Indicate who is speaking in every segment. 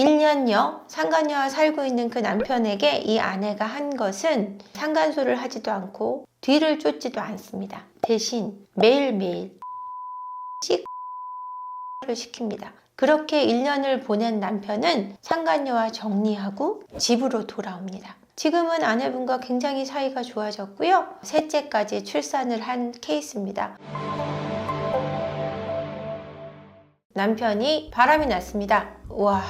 Speaker 1: 1년여 상간녀와 살고 있는 그 남편에게 이 아내가 한 것은 상간소를 하지도 않고 뒤를 쫓지도 않습니다. 대신 매일매일 를 시킵니다. 그렇게 1년을 보낸 남편은 상간녀와 정리하고 집으로 돌아옵니다. 지금은 아내분과 굉장히 사이가 좋아졌고요. 셋째까지 출산을 한 케이스입니다. 남편이 바람이 났습니다. 와,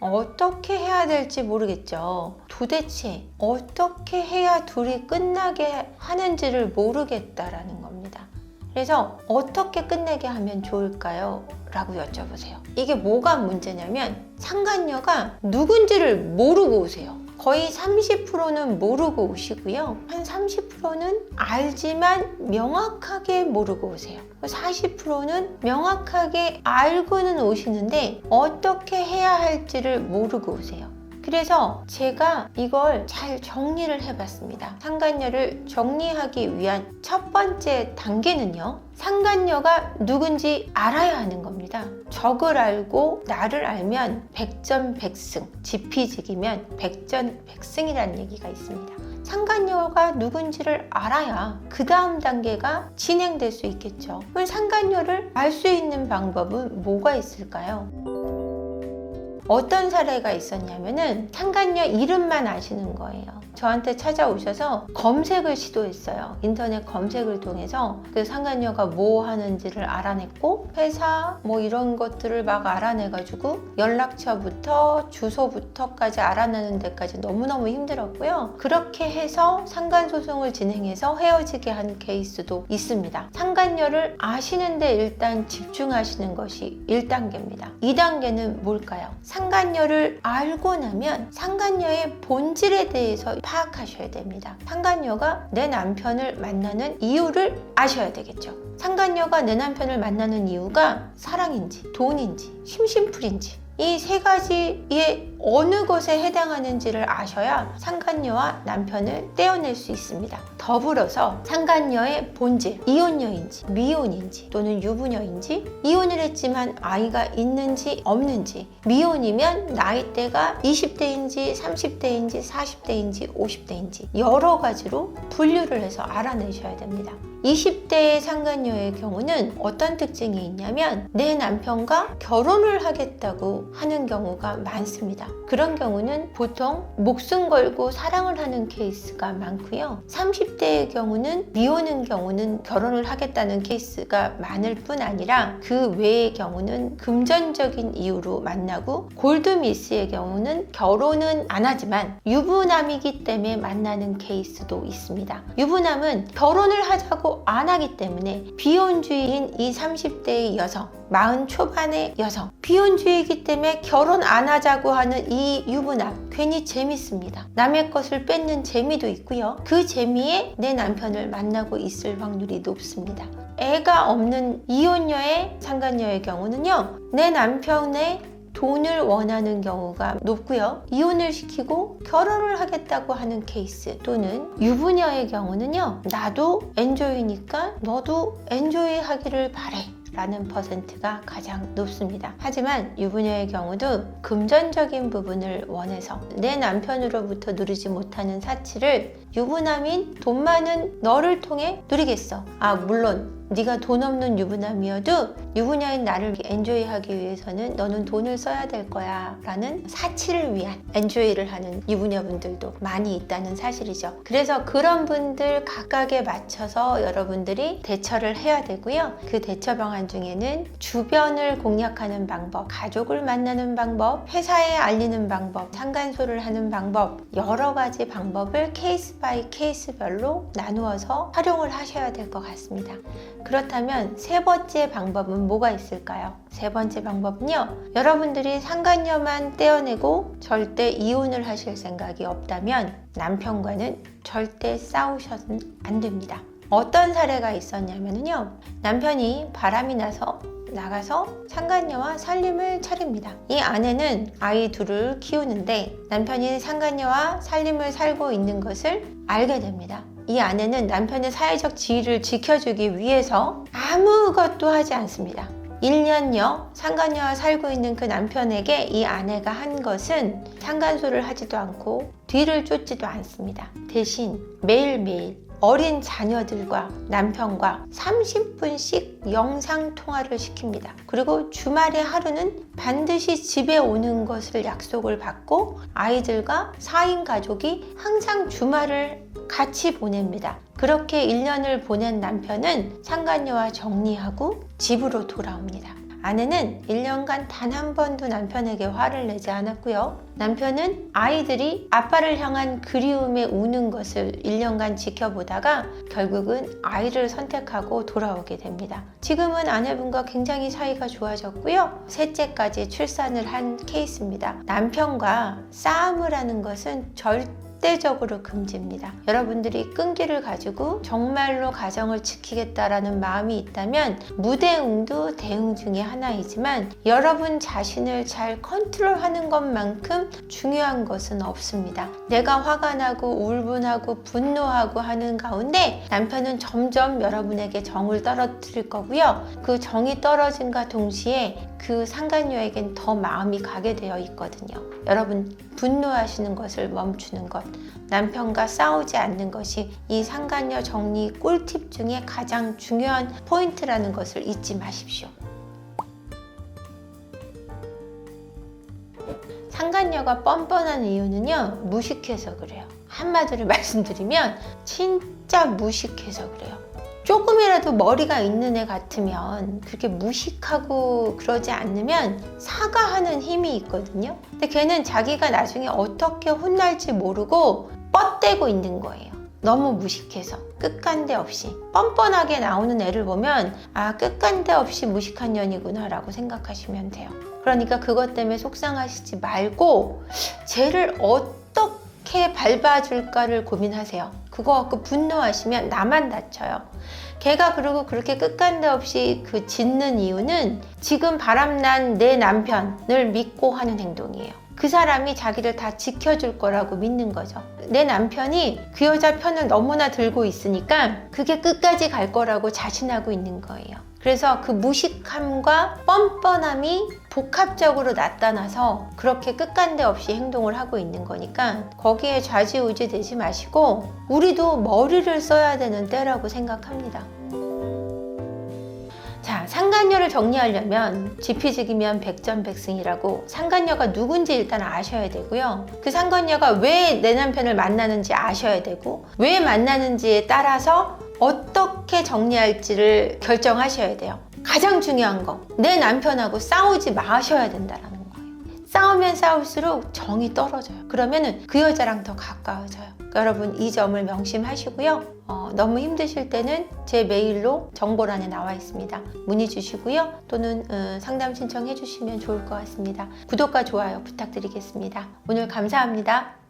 Speaker 1: 어떻게 해야 될지 모르겠죠. 도대체 어떻게 해야 둘이 끝나게 하는지를 모르겠다라는 겁니다. 그래서 어떻게 끝내게 하면 좋을까요? 라고 여쭤보세요. 이게 뭐가 문제냐면 상간녀가 누군지를 모르고 오세요. 거의 30%는 모르고 오시고요. 한 30%는 알지만 명확하게 모르고 오세요. 40%는 명확하게 알고는 오시는데 어떻게 해야 할지를 모르고 오세요. 그래서 제가 이걸 잘 정리를 해봤습니다. 상간녀를 정리하기 위한 첫 번째 단계는요, 상간녀가 누군지 알아야 하는 겁니다. 적을 알고 나를 알면 백전백승, 지피지기면 백전백승이라는 얘기가 있습니다. 상간녀가 누군지를 알아야 그 다음 단계가 진행될 수 있겠죠. 그럼 상간녀를 알 수 있는 방법은 뭐가 있을까요? 어떤 사례가 있었냐면은 상간녀 이름만 아시는 거예요. 저한테 찾아오셔서 검색을 시도했어요. 인터넷 검색을 통해서 그 상간녀가 뭐 하는지를 알아냈고 회사 뭐 이런 것들을 막 알아내가지고 연락처부터 주소부터까지 알아내는 데까지 너무너무 힘들었고요. 그렇게 해서 상간소송을 진행해서 헤어지게 한 케이스도 있습니다. 상간녀를 아시는데 일단 집중하시는 것이 1단계입니다. 2단계는 뭘까요? 상간녀를 알고 나면 상간녀의 본질에 대해서 파악하셔야 됩니다. 상간녀가 내 남편을 만나는 이유를 아셔야 되겠죠. 상간녀가 내 남편을 만나는 이유가 사랑인지 돈인지 심심풀인지 이 세 가지의 어느 것에 해당하는지를 아셔야 상간녀와 남편을 떼어낼 수 있습니다. 더불어서 상간녀의 본질, 이혼녀인지 미혼인지 또는 유부녀인지, 이혼을 했지만 아이가 있는지 없는지, 미혼이면 나이대가 20대인지 30대인지 40대인지 50대인지 여러 가지로 분류를 해서 알아내셔야 됩니다. 20대의 상간녀의 경우는 어떤 특징이 있냐면 내 남편과 결혼을 하겠다고 하는 경우가 많습니다. 그런 경우는 보통 목숨 걸고 사랑을 하는 케이스가 많고요. 30대의 경우는 미혼인 경우는 결혼을 하겠다는 케이스가 많을 뿐 아니라 그 외의 경우는 금전적인 이유로 만나고, 골드미스의 경우는 결혼은 안 하지만 유부남이기 때문에 만나는 케이스도 있습니다. 유부남은 결혼을 하자고 안 하기 때문에 비혼주의인 이 30대의 여성, 40 초반의 여성, 비혼주의이기 때문에 결혼 안 하자고 하는 이 유부남, 괜히 재밌습니다. 남의 것을 뺏는 재미도 있고요. 그 재미에 내 남편을 만나고 있을 확률이 높습니다. 애가 없는 이혼녀의 상간녀의 경우는요, 내 남편의 돈을 원하는 경우가 높고요. 이혼을 시키고 결혼을 하겠다고 하는 케이스, 또는 유부녀의 경우는요, 나도 엔조이니까 너도 엔조이 하기를 바래 라는 퍼센트가 가장 높습니다. 하지만 유부녀의 경우도 금전적인 부분을 원해서 내 남편으로부터 누리지 못하는 사치를 유부남인 돈 많은 너를 통해 누리겠어. 물론 네가 돈 없는 유부남이어도 유부녀인 나를 엔조이하기 위해서는 너는 돈을 써야 될 거야 라는 사치를 위한 엔조이를 하는 유부녀분들도 많이 있다는 사실이죠. 그래서 그런 분들 각각에 맞춰서 여러분들이 대처를 해야 되고요. 그 대처 방안 중에는 주변을 공략하는 방법, 가족을 만나는 방법, 회사에 알리는 방법, 상간소를 하는 방법, 여러 가지 방법을 케이스 바이 케이스별로 나누어서 활용을 하셔야 될 것 같습니다. 그렇다면 세 번째 방법은 뭐가 있을까요? 세 번째 방법은요, 여러분들이 상간녀만 떼어내고 절대 이혼을 하실 생각이 없다면 남편과는 절대 싸우셔서는 안 됩니다. 어떤 사례가 있었냐면요, 남편이 바람이 나서 나가서 상간녀와 살림을 차립니다. 이 아내는 아이 둘을 키우는데 남편이 상간녀와 살림을 살고 있는 것을 알게 됩니다. 이 아내는 남편의 사회적 지위를 지켜주기 위해서 아무것도 하지 않습니다. 1년여 상간녀와 살고 있는 그 남편에게 이 아내가 한 것은 상간소를 하지도 않고 뒤를 쫓지도 않습니다. 대신 매일매일 어린 자녀들과 남편과 30분씩 영상통화를 시킵니다. 그리고 주말에 하루는 반드시 집에 오는 것을 약속을 받고 아이들과 4인 가족이 항상 주말을 같이 보냅니다. 그렇게 1년을 보낸 남편은 상간녀와 정리하고 집으로 돌아옵니다. 아내는 1년간 단 한 번도 남편에게 화를 내지 않았고요. 남편은 아이들이 아빠를 향한 그리움에 우는 것을 1년간 지켜보다가 결국은 아이를 선택하고 돌아오게 됩니다. 지금은 아내분과 굉장히 사이가 좋아졌고요. 셋째까지 출산을 한 케이스입니다. 남편과 싸움을 하는 것은 절대적으로 금지입니다. 여러분들이 끈기를 가지고 정말로 가정을 지키겠다라는 마음이 있다면 무대응도 대응 중에 하나이지만 여러분 자신을 잘 컨트롤하는 것만큼 중요한 것은 없습니다. 내가 화가 나고 울분하고 분노하고 하는 가운데 남편은 점점 여러분에게 정을 떨어뜨릴 거고요. 그 정이 떨어진과 동시에 그 상간녀에겐 더 마음이 가게 되어 있거든요. 여러분 분노하시는 것을 멈추는 것, 남편과 싸우지 않는 것이 이 상간녀 정리 꿀팁 중에 가장 중요한 포인트라는 것을 잊지 마십시오. 상간녀가 뻔뻔한 이유는요, 무식해서 그래요. 한마디로 말씀드리면 진짜 무식해서 그래요. 조금이라도 머리가 있는 애 같으면 그렇게 무식하고 그러지 않으면 사과하는 힘이 있거든요. 근데 걔는 자기가 나중에 어떻게 혼날지 모르고 뻗대고 있는 거예요. 너무 무식해서 끝간데 없이 뻔뻔하게 나오는 애를 보면 아, 끝간데 없이 무식한 년이구나 라고 생각하시면 돼요. 그러니까 그것 때문에 속상하시지 말고 쟤를 어떻게 밟아줄까를 고민하세요. 그거 갖고 분노하시면 나만 다쳐요. 걔가 그리고 그렇게 끝간데 없이 그 짖는 이유는 지금 바람난 내 남편을 믿고 하는 행동이에요. 그 사람이 자기를 다 지켜줄 거라고 믿는 거죠. 내 남편이 그 여자 편을 너무나 들고 있으니까 그게 끝까지 갈 거라고 자신하고 있는 거예요. 그래서 그 무식함과 뻔뻔함이 복합적으로 나타나서 그렇게 끝간데 없이 행동을 하고 있는 거니까 거기에 좌지우지 되지 마시고 우리도 머리를 써야 되는 때라고 생각합니다. 자, 상간녀를 정리하려면 지피지기면 백전백승이라고 상간녀가 누군지 일단 아셔야 되고요. 그 상간녀가 왜 내 남편을 만나는지 아셔야 되고 왜 만나는지에 따라서 어떻게 정리할지를 결정하셔야 돼요. 가장 중요한 거, 내 남편하고 싸우지 마셔야 된다는 거예요. 싸우면 싸울수록 정이 떨어져요. 그러면 그 여자랑 더 가까워져요. 여러분 이 점을 명심하시고요. 너무 힘드실 때는 제 메일로 정보란에 나와 있습니다. 문의 주시고요. 또는 상담 신청해 주시면 좋을 것 같습니다. 구독과 좋아요 부탁드리겠습니다. 오늘 감사합니다.